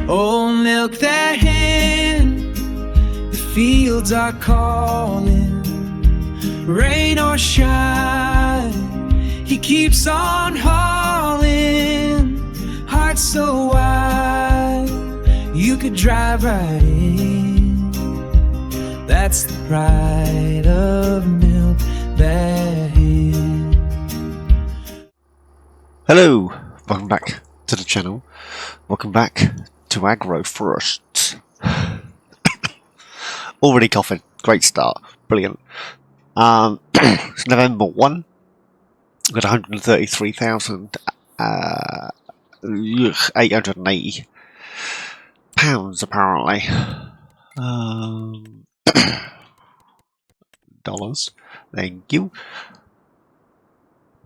Oh, milk that hen, the fields are calling. Rain or shine, he keeps on hauling. Heart so wide, you could drive right in. That's the pride of milk that hen. Hello, welcome back to the channel. Welcome back to AgroForests. Already coughing. Great start. Brilliant. It's November 1. We've got 133,880 pounds apparently. Dollars. Thank you.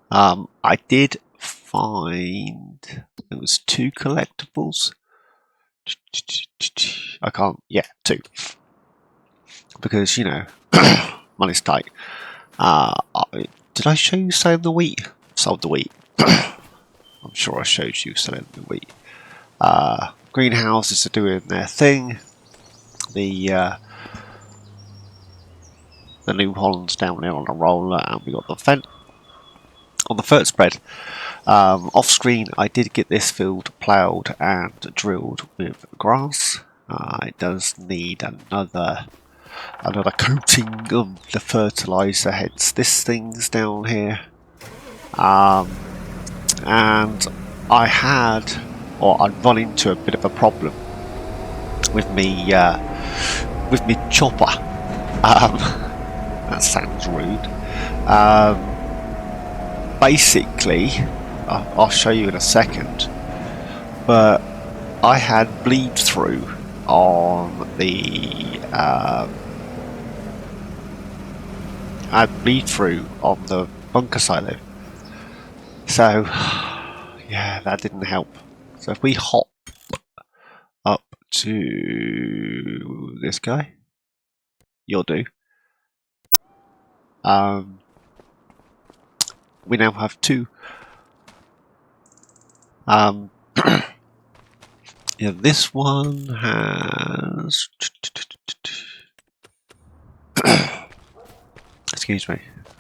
I did find it was 2 collectibles. I can't, yeah, 2. Because, you know, money's tight. Did I show you selling the wheat? Sold the wheat. I'm sure I showed you selling the wheat. Greenhouses are doing their thing. The New Holland's down there on a roller, and we got the fence. On the first spread, off screen, I did get this field ploughed and drilled with grass. It does need another coating of the fertilizer, hence this thing's down here. And I'd run into a bit of a problem with me chopper. That sounds rude. Basically, I'll show you in a second, but I had bleed through on the bunker silo. So yeah, that didn't help. So if we hop up to this guy, you'll do. We now have 2. Yeah, this one has excuse me.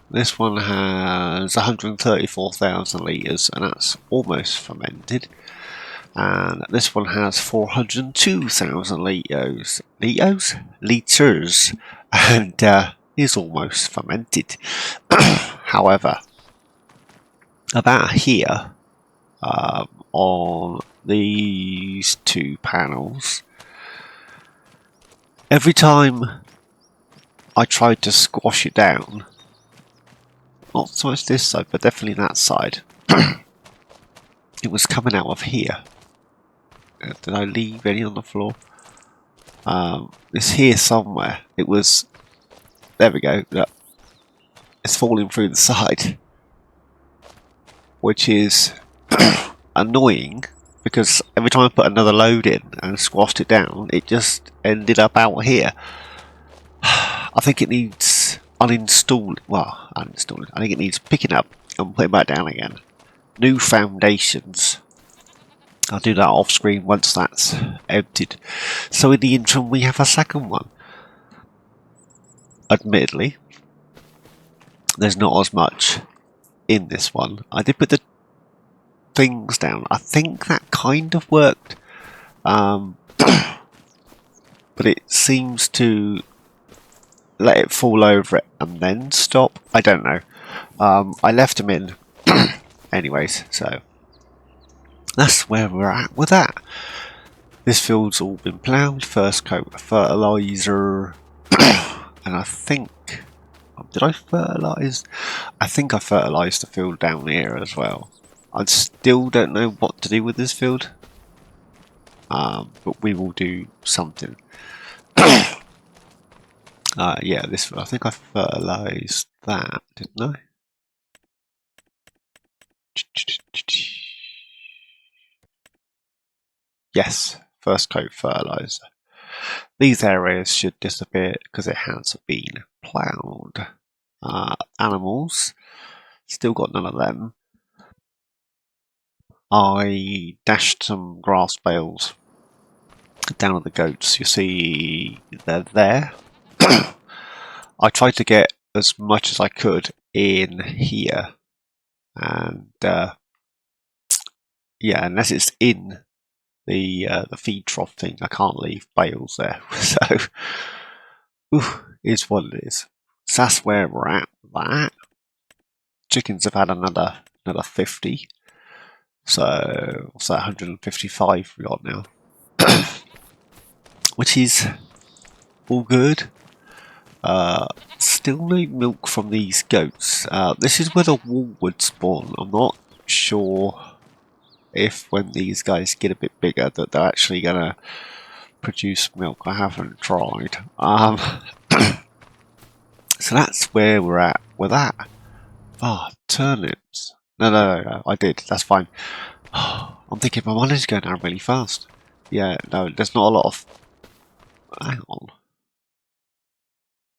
This one has 134,000 litres, and that's almost fermented. And this one has 402,000 litres, and is almost fermented. However, about here, on these 2 panels, every time I tried to squash it down, not so much this side, but definitely that side, it was coming out of here. Did I leave any on the floor? It's here somewhere. It was, there we go, look. It's falling through the side, which is annoying, because every time I put another load in and squashed it down, it just ended up out here. I think it needs uninstalling. Well, uninstalling. I think it needs picking up and putting back down again. New foundations. I'll do that off screen once that's emptied. So in the interim, we have a second one. Admittedly, there's not as much in this one. I did put the things down. I think that kind of worked, but it seems to let it fall over it and then stop. I don't know. I left them in anyways, so that's where we're at with that. This field's all been ploughed, first coat of fertilizer, and I think, did I fertilise? I think I fertilised the field down here as well. I still don't know what to do with this field, but we will do something. Yeah, this, I think I fertilised that, didn't I? Yes, first coat fertiliser. These areas should disappear because it has been ploughed. Animals, still got none of them. I dashed some grass bales down at the goats, you see they're there. I tried to get as much as I could in here, and yeah, unless it's in the feed trough thing, I can't leave bales there. So, is what it is. So that's where we're at. That chickens have had another 50. So what's that? 155 we got now, which is all good. Still need milk from these goats. This is where the wool would spawn. I'm not sure if when these guys get a bit bigger that they're actually gonna produce milk. I haven't tried. So that's where we're at with that. Oh, turnips. No, I did. That's fine. I'm thinking my money's going down really fast. Yeah, no, there's not a lot of... Hang on.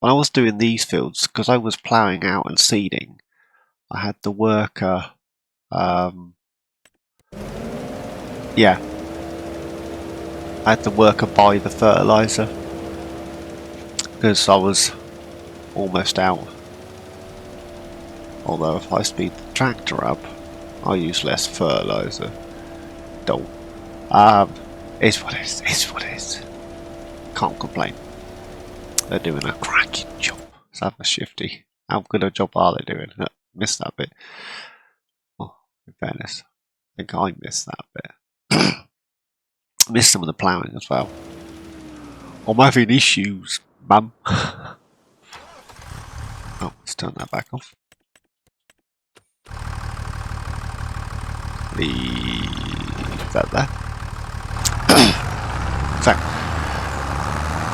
When I was doing these fields, because I was ploughing out and seeding, I had the worker... yeah. I had the worker buy the fertiliser. Because I was almost out. Although if I speed the tractor up, I'll use less fertiliser. Don't. It's what it is. It's what it is. Can't complain. They're doing a cracking job. Let's have a shifty. How good a job are they doing? Missed that bit. Oh, in fairness, I think I missed that bit. Missed some of the ploughing as well. I'm having issues, mum. Oh, let's turn that back off. Leave that there. So,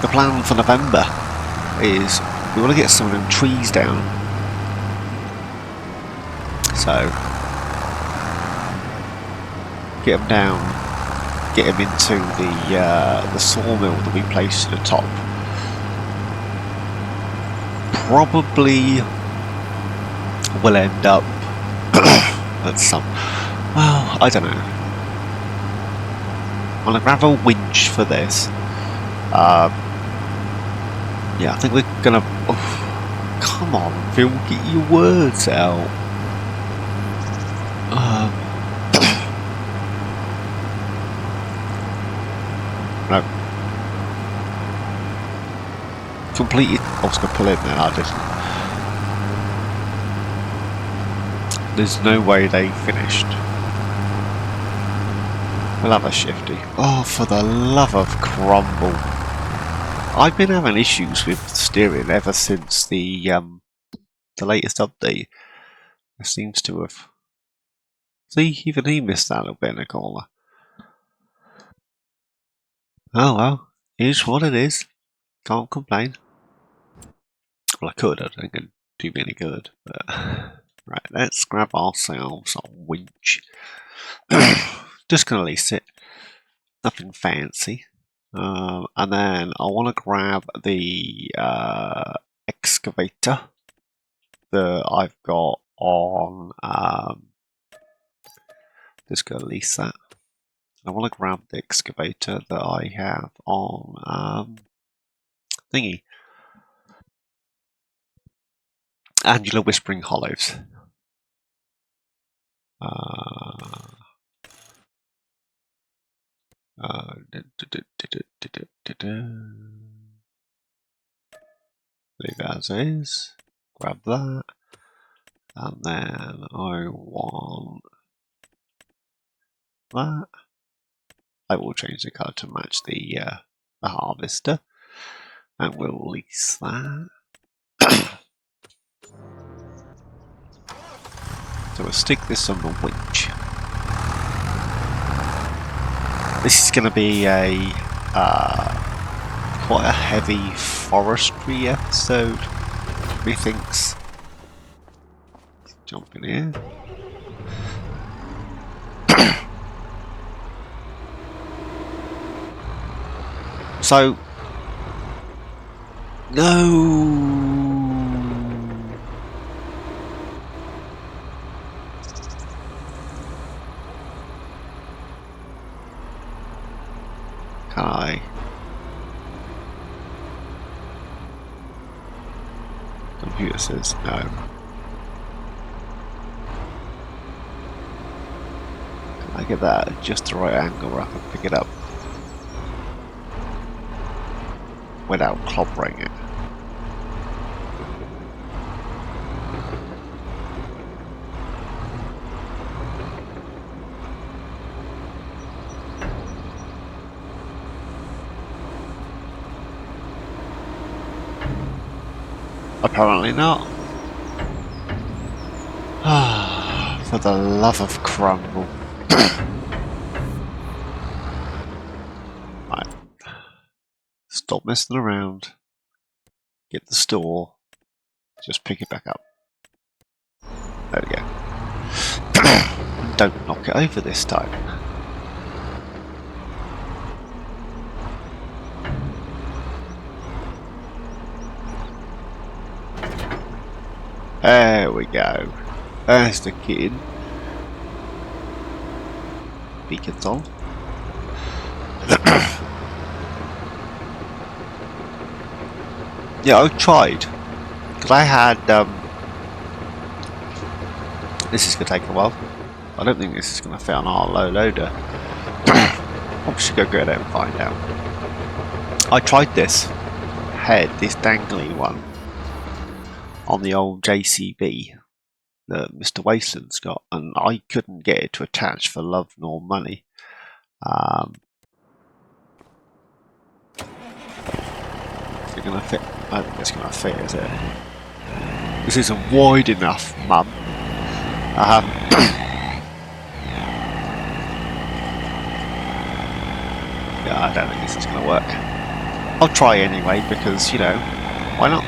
the plan for November is we want to get some of them trees down. So, get them down, get them into the sawmill that we placed at the top. Probably will end up at some, well, I don't know. I'm gonna grab a winch for this. Yeah, I think we're gonna. Oh, come on, Phil, get your words out. No. Completed. I was gonna pull in there, I didn't. There's no way they finished. We'll have a shifty. Oh, for the love of crumble. I've been having issues with steering ever since the latest update. It seems to have... See, even he missed that little bit in the corner. Oh well, here's what it is. Can't complain. Well, I could, I don't think it'd do me any good. But... Right, let's grab ourselves a winch. Just gonna lease it. Nothing fancy. And then I want to grab the excavator that I've got on. Just gonna lease that. I want to grab the excavator that I have on thingy. Angela Whispering Hollows. Leave as is. Grab that. And then I want that. I will change the colour to match the harvester. And we'll lease that. So we'll stick this on the winch. This is going to be a quite a heavy forestry episode, methinks. Let's jump in here. So, no. Can I? Computer says no. Can I get that at just the right angle where I can pick it up without clobbering it? Apparently not. For the love of crumble. Right. Stop messing around. Get the store. Just pick it back up. There we go. Don't knock it over this time. There we go. There's the kid. Beacons on. Yeah, I tried. Because I had... this is going to take a while. I don't think this is going to fit on our low loader. I should go get it and find out. I tried this head, this dangly one, on the old JCB that Mr. Wasteland's got, and I couldn't get it to attach for love nor money. Is it going to fit? I don't think it's going to fit, is it? This isn't wide enough, Mum. Yeah, I don't think this is going to work. I'll try anyway because, you know, why not?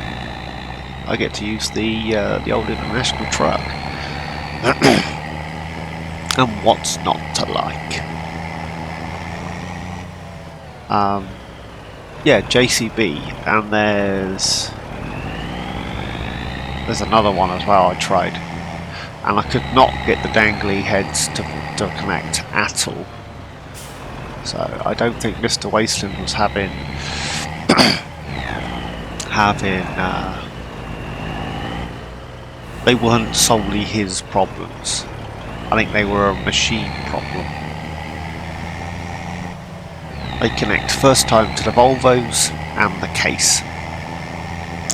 I get to use the old international truck. And what's not to like? Yeah, JCB, and there's another one as well I tried, and I could not get the dangly heads to connect at all. So I don't think Mr. Wasteland was having they weren't solely his problems. I think they were a machine problem. They connect first time to the Volvos and the case.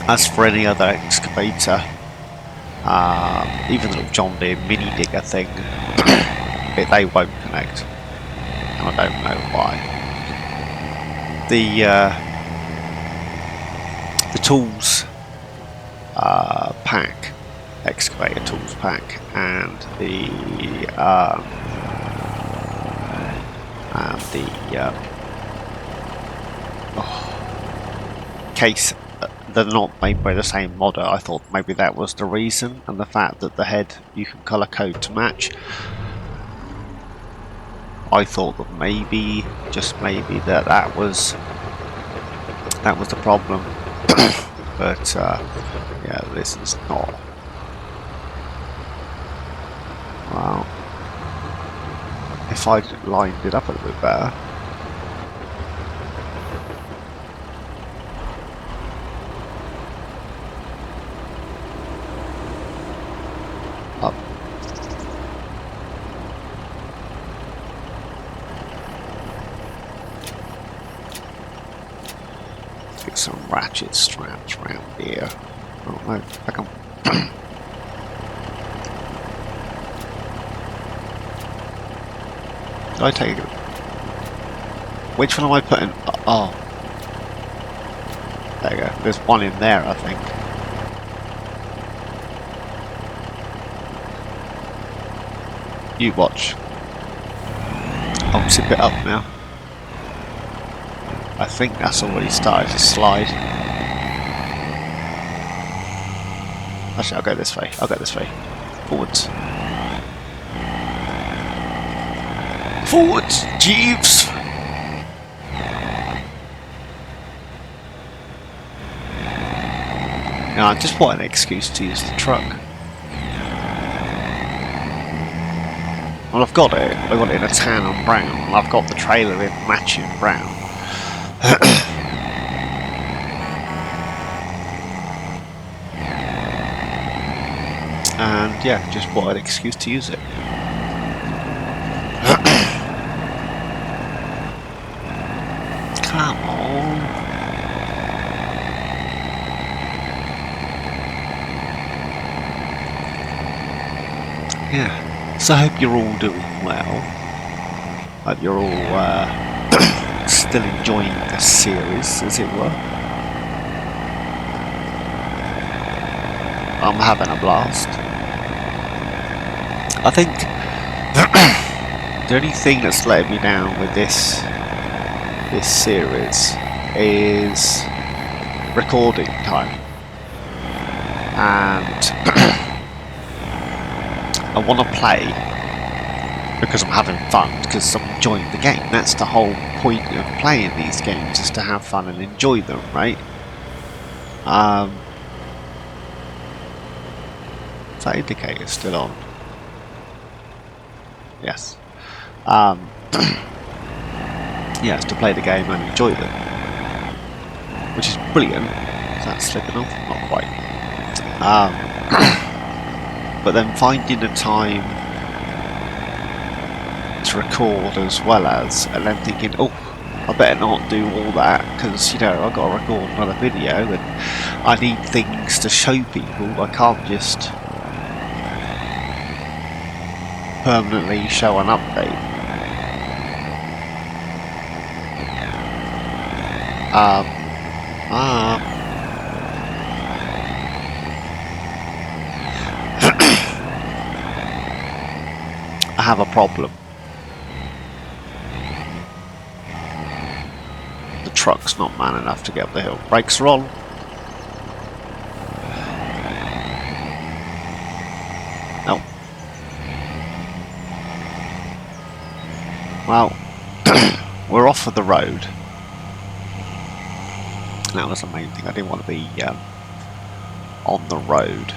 As for any other excavator, even the little John Deere mini digger thing, they won't connect. And I don't know why. The tools pack, excavator tools pack, and the case, they're not made by the same modder. I thought maybe that was the reason, and the fact that the head you can colour code to match. I thought that maybe, just maybe, that was the problem. But yeah, this is not. Well, if I'd lined it up a little bit better. Up. Get some ratchet straps around here. Oh no, back on. Did I take it? Which one am I putting? Oh. There you go. There's one in there, I think. You watch. I'll zip it up now. I think that's already started to slide. Actually, I'll go this way. I'll go this way. Forwards. Forwards, Jeeves! Now, I just want an excuse to use the truck. Well, I've got it. I've got it in a tan and brown. And I've got the trailer in matching brown. And yeah, just what an excuse to use it. Come on. Yeah, so I hope you're all doing well. Hope you're all still enjoying the series, as it were. I'm having a blast. I think the only thing that's letting me down with this series is recording time, and I want to play because I'm having fun, because I'm enjoying the game. That's the whole point of playing these games, is to have fun and enjoy them, right? Is that indicator still on? Yes. Yes, to play the game and enjoy them, which is brilliant. Is that slipping off? Not quite. But then finding the time to record as well as, and then thinking, oh, I better not do all that, because, you know, I've got to record another video and I need things to show people. I can't just permanently show an update. I have a problem. The truck's not man enough to get up the hill. Brakes are on. No. Well, we're off of the road. That was the main thing. I didn't want to be on the road.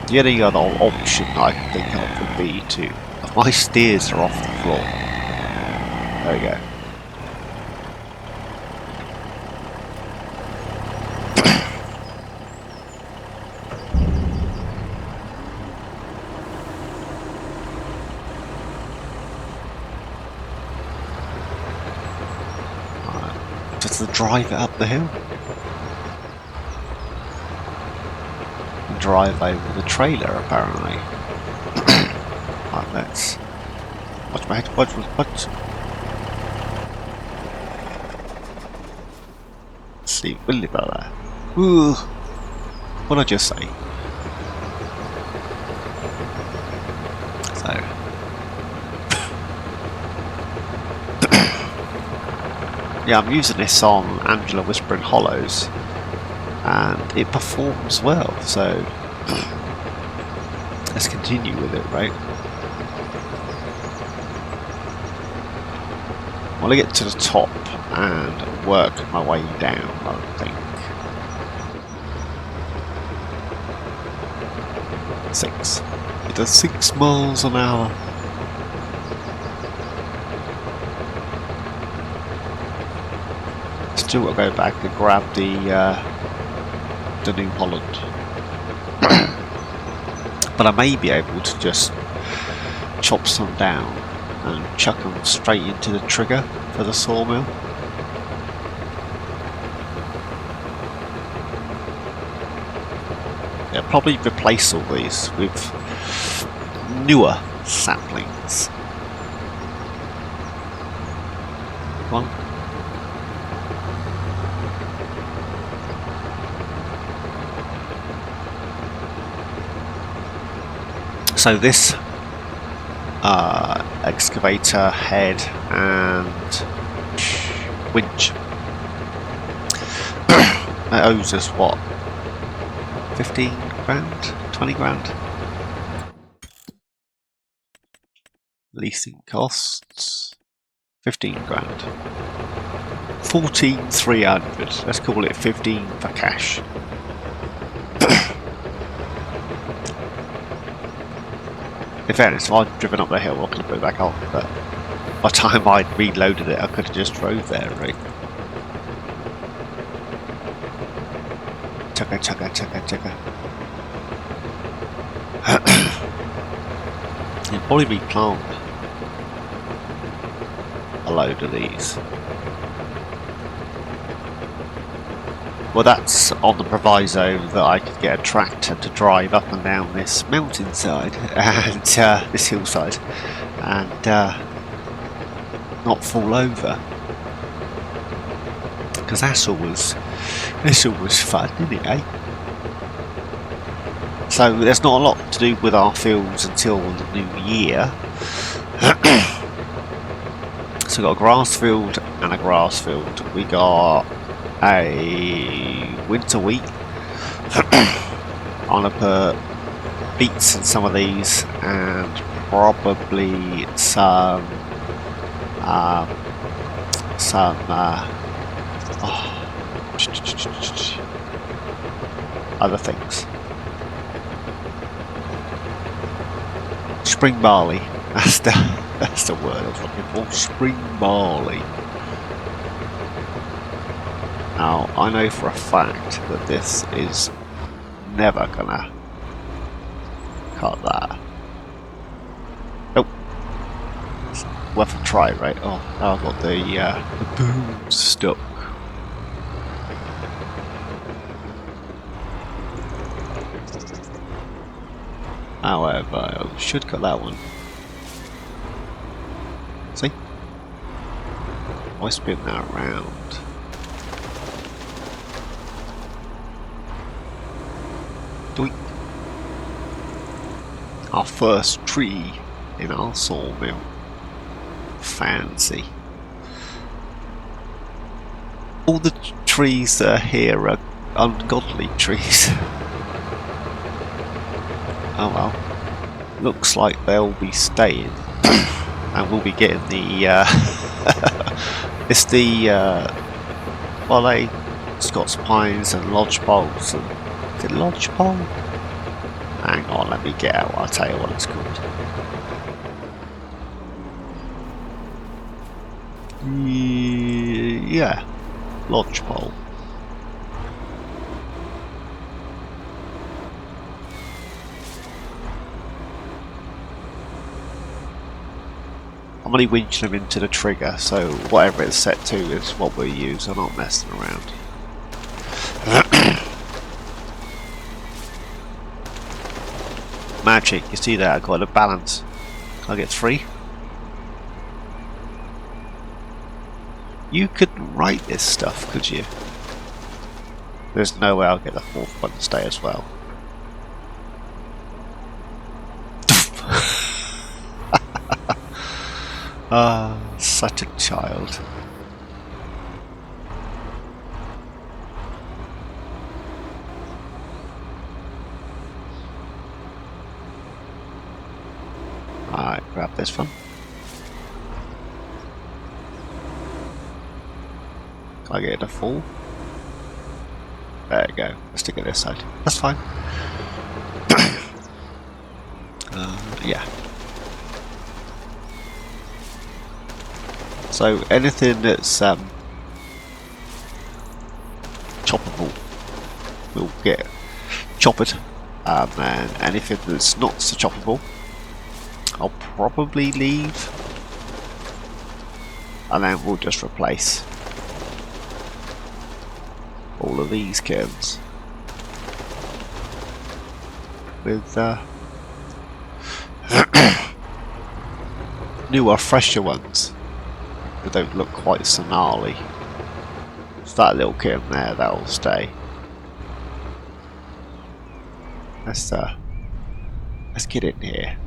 The only other option I can think of would be to... My steers are off the floor. There we go. Right. Does the driver up the hill? Drive over the trailer, apparently. Right, let's watch my head. What? Let's see, really about that. Ooh, what did I just say? So, yeah, I'm using this on Angela Whispering Hollows, and it performs well, so let's continue with it, right? I want to get to the top and work my way down, I think. 6. It does 6 miles an hour. Still got to go back and grab the New Holland. But I may be able to just chop some down and chuck them straight into the trigger for the sawmill. Yeah, probably replace all these with newer saplings. Come on. So this excavator head and winch it owes us what, 15 grand, 20 grand? Leasing costs 15 grand. 14,300. Let's call it 15 for cash. In fairness, if I'd driven up the hill, I could have put it back on, but by the time I'd reloaded it, I could have just drove there, right? Chugga, chugga, chugga, chugga. You'll probably replant a load of these. Well, that's on the proviso that I could get a tractor to drive up and down this mountainside and this hillside and not fall over. Because that's always fun, isn't it, eh? So there's not a lot to do with our fields until the new year. So we've got a grass field and a grass field. We got a winter wheat. I'm gonna put beets in some of these and probably some other things. Spring barley. That's the word I was looking for. Spring barley. Now, I know for a fact that this is never gonna cut that. Nope. It's worth a try, right? Oh, now I've got the boom stuck. However, I should cut that one. See? Why spin that around? Doink. Our first tree in our sawmill. Fancy. All the trees that are here are ungodly trees. Oh well. Looks like they'll be staying. And we'll be getting the it's the well, they Scots pines and lodgepoles and is it lodgepole? Hang on, let me get out, I'll tell you what it's called. Yeah, lodgepole. I'm only winching them into the trigger, so whatever it's set to is what we use. I'm not messing around. Magic, you see that? I got a balance. Can I get 3? You couldn't write this stuff, could you? There's no way I'll get the 4th one to stay as well. Ah, such a child. Alright, grab this one. Can I get it to fall? There we go. Let's stick it this side. That's fine. Yeah. So anything that's choppable will get chopped, and anything that's not so choppable I'll probably leave, and then we'll just replace all of these kilns with newer, fresher ones that don't look quite so gnarly. It's that little kiln there that'll stay. Let's get in here.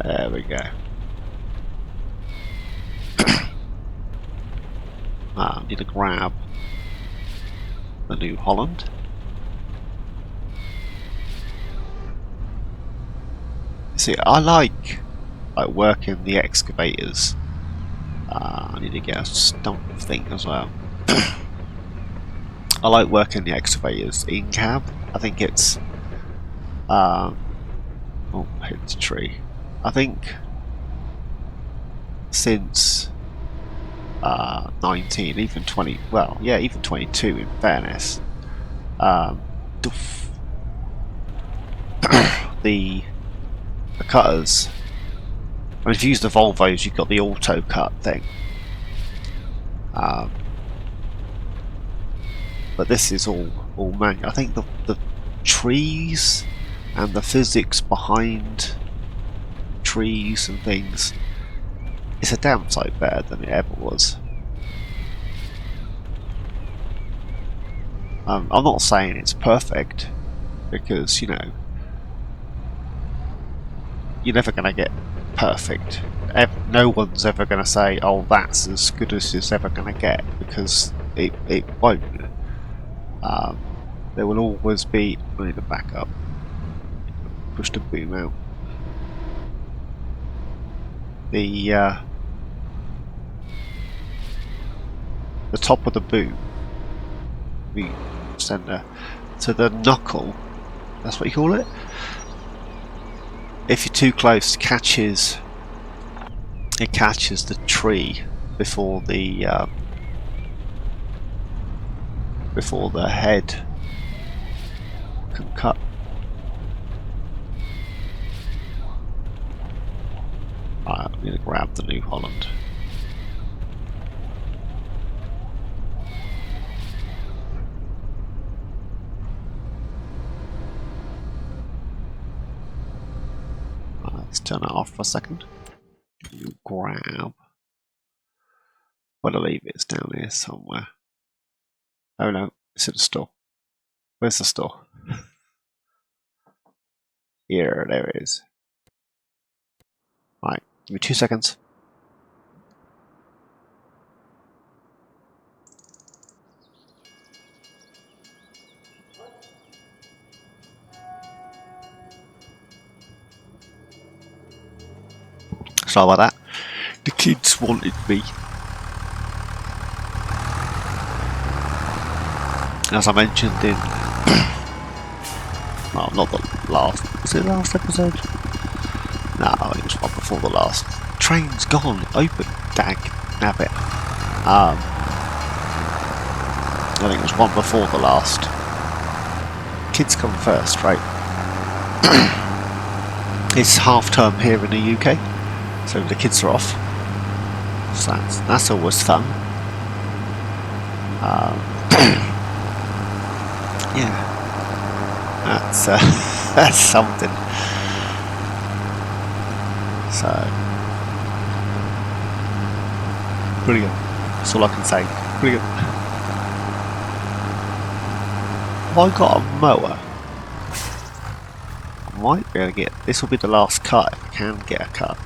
There we go. I need to grab the New Holland. See, I like working the excavators. I need to get a stump thing as well. I like working the excavators in cab. I think it's oh, hit the tree. I think since 19, even 20, well, yeah, even 22 in fairness, the cutters, and if you use the Volvos, you've got the auto cut thing. But this is all manual. I think the trees and the physics behind trees and things, it's a damn sight better than it ever was. I'm not saying it's perfect, because, you know, you're never going to get perfect. No one's ever going to say, oh, that's as good as it's ever going to get, because it won't. There will always be... I need to back up. Push the boom out. The top of the boom, we send to the knuckle, that's what you call it. If you're too close, it catches the tree before the head can cut. I'm going to grab the New Holland. Let's turn it off for a second. You grab. Where to leave it? It's down here somewhere. Oh no, it's in the store. Where's the store? Here, there it is. Right, give me 2 seconds. Sorry about that. The kids wanted me. As I mentioned in... well, not the last... Was it the last episode? No, it was one before the last. Train's gone. Open. Dag. Nabbit. I think it was one before the last. Kids come first, right? It's half term here in the UK, so the kids are off. So that's always fun. Yeah, that's that's something. So brilliant. That's all I can say. Brilliant. Have I got a mower? I might be able to get. This will be the last cut if I can get a cut.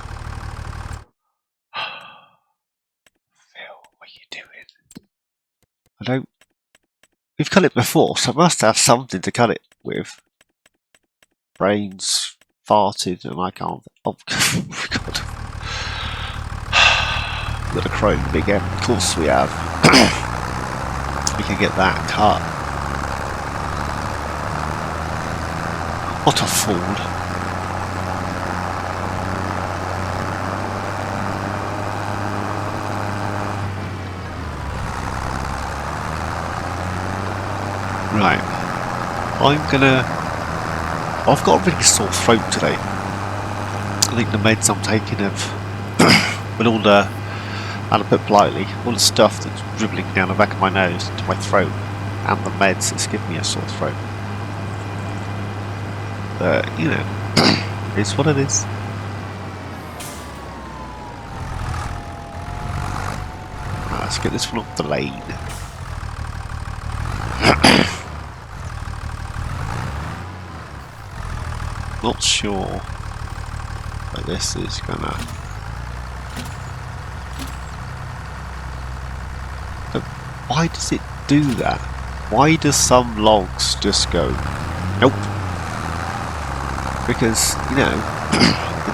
Phil, what are you doing? I don't. We've cut it before, so I must have something to cut it with. Brains farted and I can't. Oh, God. We've got a chrome big M. Of course we have. We can get that cut. What a fool. Right. I've got a really sore throat today. I think the meds I'm taking have, with all the, and to put it politely, all the stuff that's dribbling down the back of my nose into my throat, and the meds, it's giving me a sore throat. But, you know, it's what it is. Right, let's get this one off the lane. Not sure but this is gonna. But why does it do that? Why does some logs just go nope? Because, you know,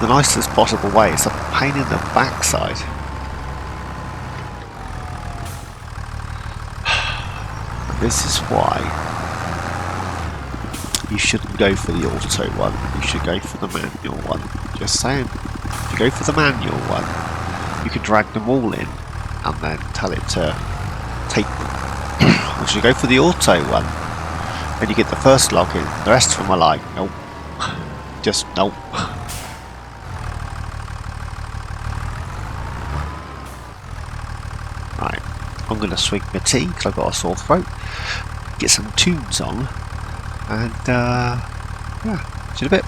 the nicest possible way. It's a pain in the backside. This is why you shouldn't go for the auto one. You should go for the manual one. Just saying. If you go for the manual one, you can drag them all in and then tell it to take them. Once you go for the auto one, then you get the first login. The rest of them are like, nope. Just nope. Right, I'm going to swing my tea because I've got a sore throat. Get some tunes on. And yeah, see you in a bit.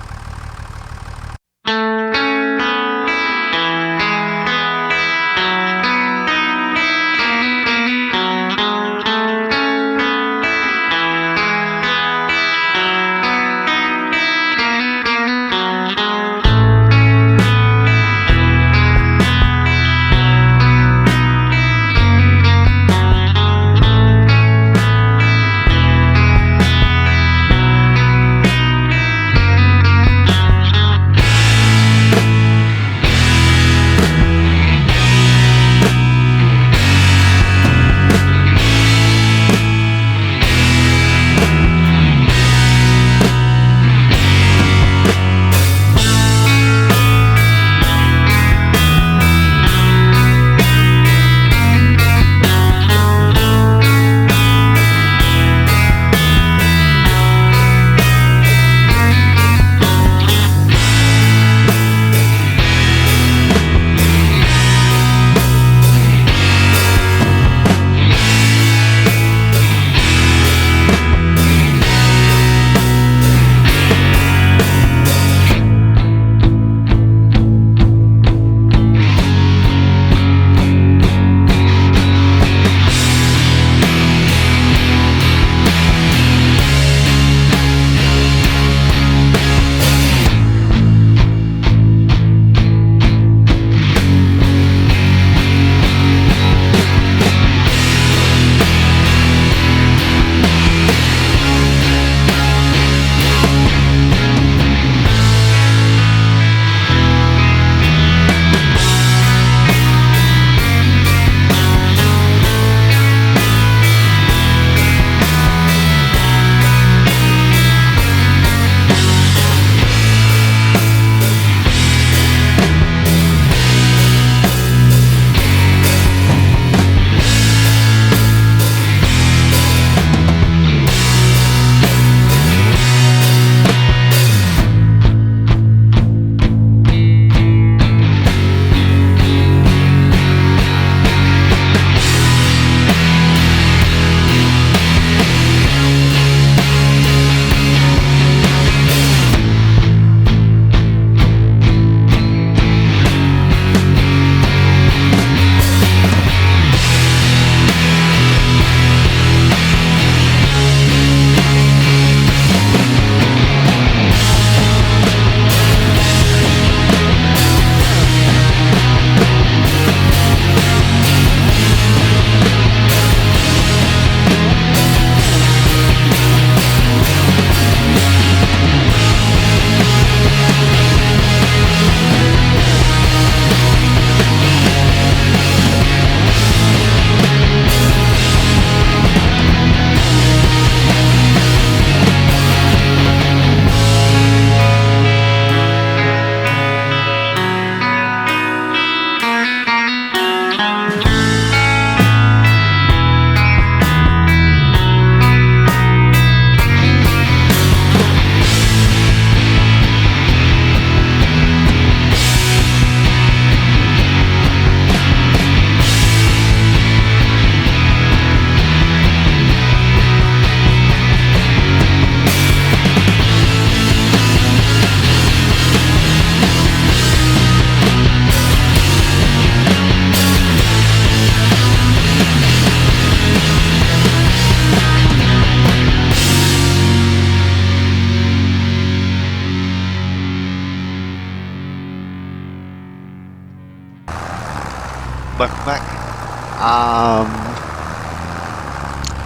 welcome back.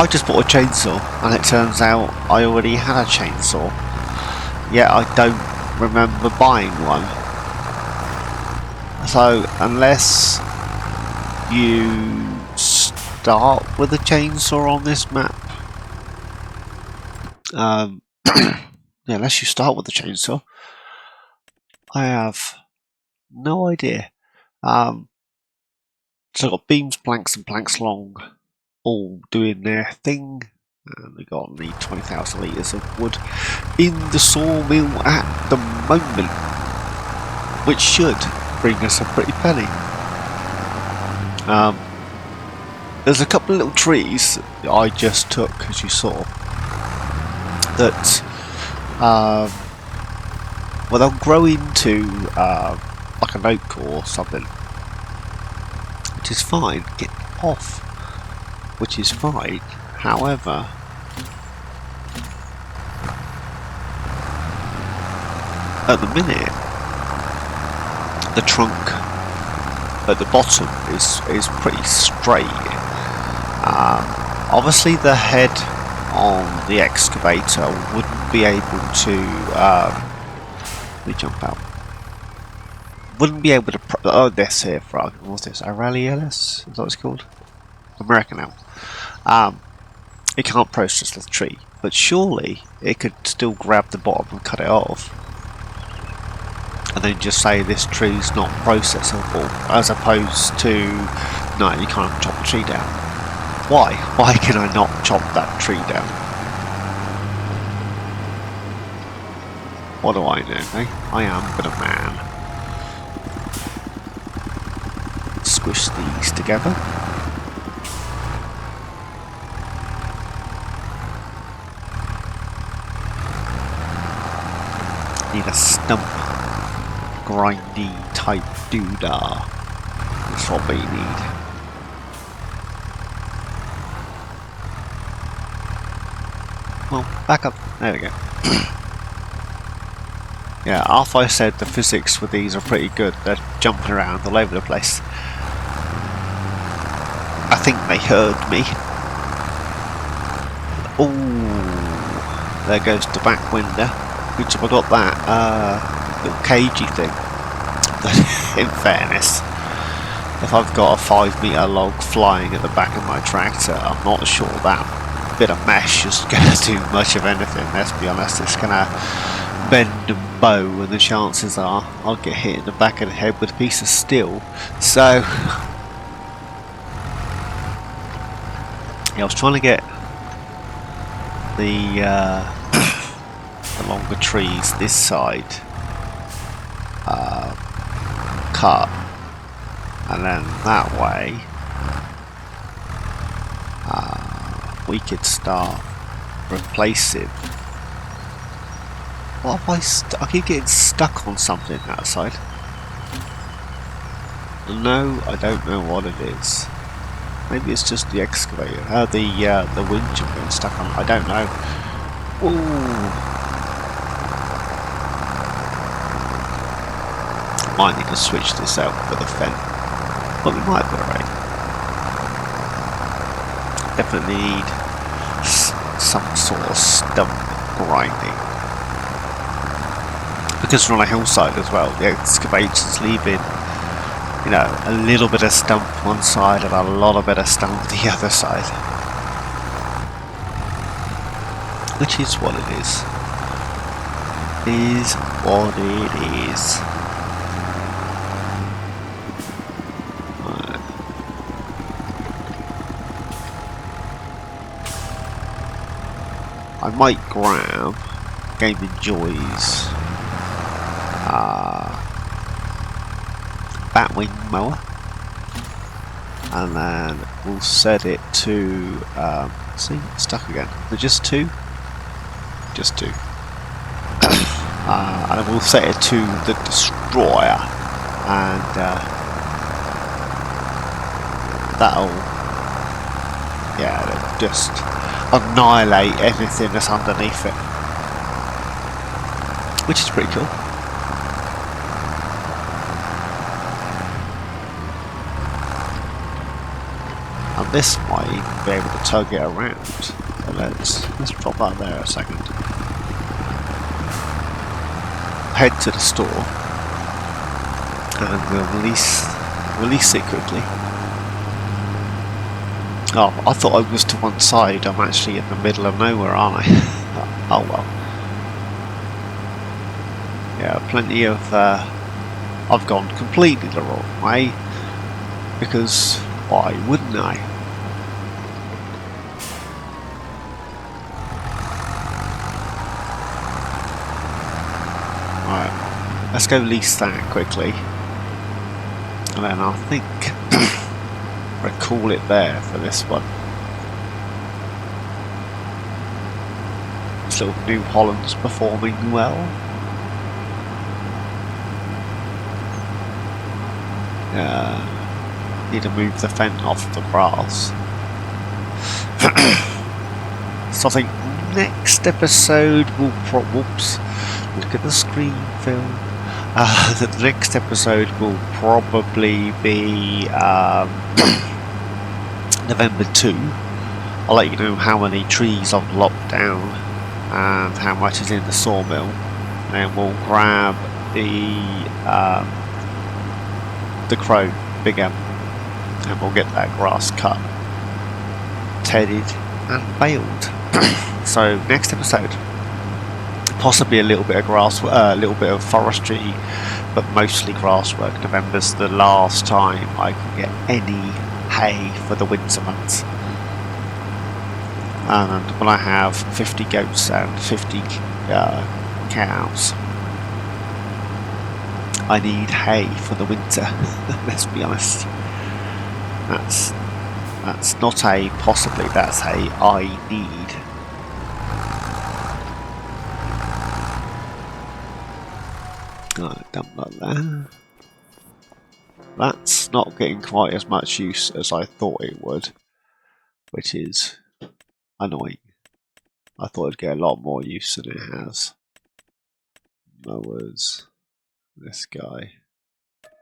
I just bought a chainsaw and it turns out I already had a chainsaw. Yet I don't remember buying one. So unless you start with a chainsaw on this map, yeah, unless you start with the chainsaw, I have no idea. So I've got beams, planks, and planks long, all doing their thing. And we got need 20,000 litres of wood in the sawmill at the moment, which should bring us a pretty penny. There's a couple of little trees that I just took, as you saw, that well, they'll grow into like an oak or something, which is fine. Get off, which is fine. However, at the minute, the trunk at the bottom is pretty straight. Obviously, the head on the excavator wouldn't be able to. Let me jump out. Wouldn't be able to. Oh, this here frog. What's this? Aurelius? Is that what it's called? American now. It can't process the tree, but surely it could still grab the bottom and cut it off, and then just say this tree's not processable, as opposed to no, you can't chop the tree down. Why? Why can I not chop that tree down? What do I know, eh? I am but a man. Squish these together. Need a stump grindy type doodah. That's what we need. Well, back up. There we go. Yeah, after I said the physics with these are pretty good, they're jumping around all over the place. I think they heard me. Oh, there goes the back window. Good job I got that little cagey thing. In fairness, if I've got a 5 metre log flying at the back of my tractor, I'm not sure that bit of mesh is going to do much of anything. Let's be honest, it's going to bend and bow, and the chances are I'll get hit in the back of the head with a piece of steel. So yeah, I was trying to get the longer trees this side cut, and then that way we could start replacing. What have I keep getting stuck on something outside. No, I don't know what it is. Maybe it's just the excavator. The winch I'm getting stuck on. I don't know. Ooh. Might need to switch this out for the fen, but we might be alright. Definitely need some sort of stump grinding, because we're on a hillside as well. The excavator's leaving, you know, a little bit of stump one side and a lot of bit of stump the other side, which is what it is. Is what it is. I might grab Gaming Joy's batwing mower, and then we'll set it to see, it's stuck again. They're just two? Just two. And we'll set it to the destroyer, and that'll, yeah, just annihilate anything that's underneath it, which is pretty cool. And this might even be able to tug it around. So let's drop that there a second. Head to the store. and we'll release it quickly. Oh, I thought I was to one side. I'm actually in the middle of nowhere, aren't I? Oh well. Yeah, plenty of. I've gone completely the wrong way because why wouldn't I? Right, let's go lease that quickly, and then I think I'll call it there for this one. This little New Holland's performing well. Need to move the fence off the grass. So I think next episode will whoops, look at the screen, Phil. The next episode will probably be November 2. I'll let you know how many trees I've locked down and how much is in the sawmill, and we'll grab the crow, Big M, and we'll get that grass cut, tedded and baled. So next episode, possibly a little bit of grass, a little bit of forestry, but mostly grass work. November's the last time I can get any hay for the winter months, and when I have 50 goats and 50 cows, I need hay for the winter. Let's be honest. That's not a possibly, that's a I need. Dump that there. That's not getting quite as much use as I thought it would, which is annoying. I thought it'd get a lot more use than it has. Mowers. This guy.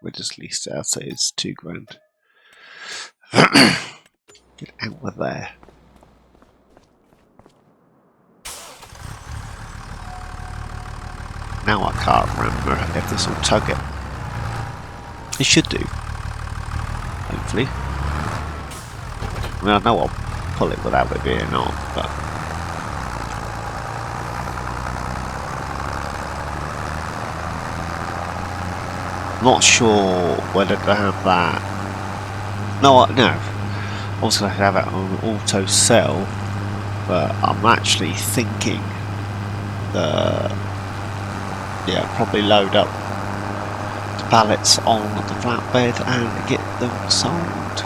We just leased it out, so it's £2,000. Get out of there. Now I can't remember if this will tug it. It should do. Hopefully. I mean, I know I'll pull it without it being on, but... not sure whether to have that. No, no. I was going to have it on auto sell, but I'm actually thinking probably load up the pallets on the flatbed and get them sold.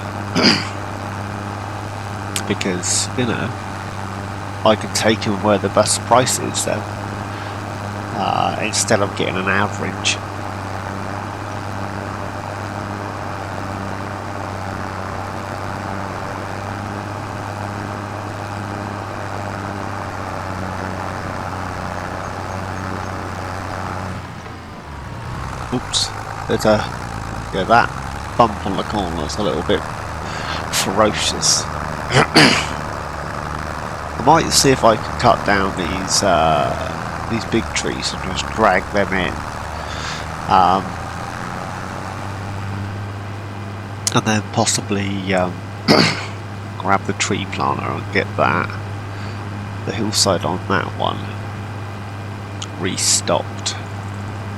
Because, you know, I can take them where the best price is then, instead of getting an average. Oops, there's that bump on the corner is a little bit ferocious. I might see if I can cut down these big trees and just drag them in, and then possibly grab the tree planter and get the hillside on that one restocked.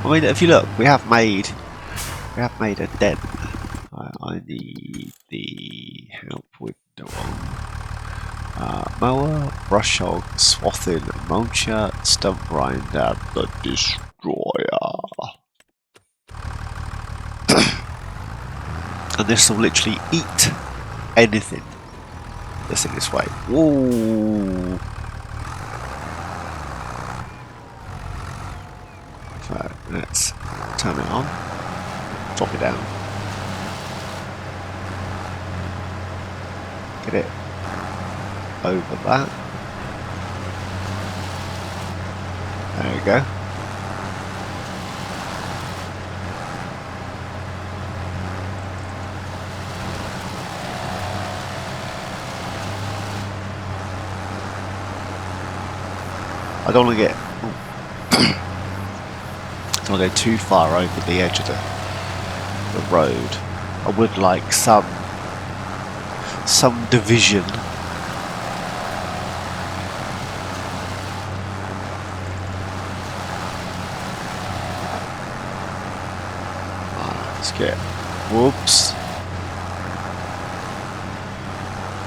I mean, if you look, we have made a dent. I need the help with the one. Mower, brush hog, swathing, mulcher, stump grinder, the destroyer. And this will literally eat anything that's in this way. Whoa! So let's turn it on, drop it down, get it over that. There we go. I don't want to get don't want to go too far over the edge of the the road. I would like some division. Let's get, whoops.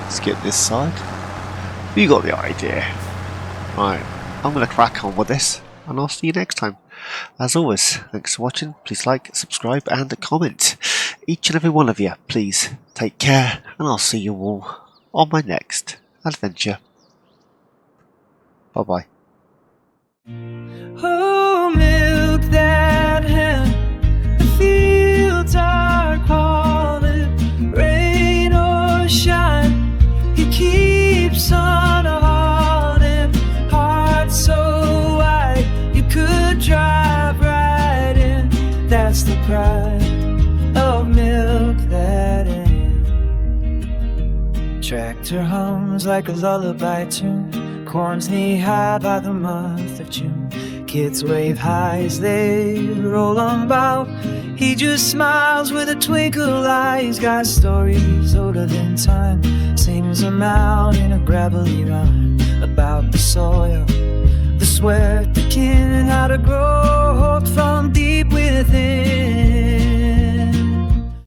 Let's get this side. You got the idea. Right, I'm going to crack on with this, and I'll see you next time. As always, thanks for watching. Please like, subscribe, and comment. Each and every one of you, please take care, and I'll see you all on my next adventure. Bye bye. Oh, milk that hen, the fields are calling, rain or shine, he keeps on hauling, heart so wide, you could drive right in, that's the pride of milk that hen. Tractor hums like a lullaby tune, corn's knee-high by the month of June. Kids wave high as they roll on by. He just smiles with a twinkle eye. He's got stories older than time, sings them out in a gravelly rhyme about the soil, the sweat, the kin, and how to grow hope from deep within.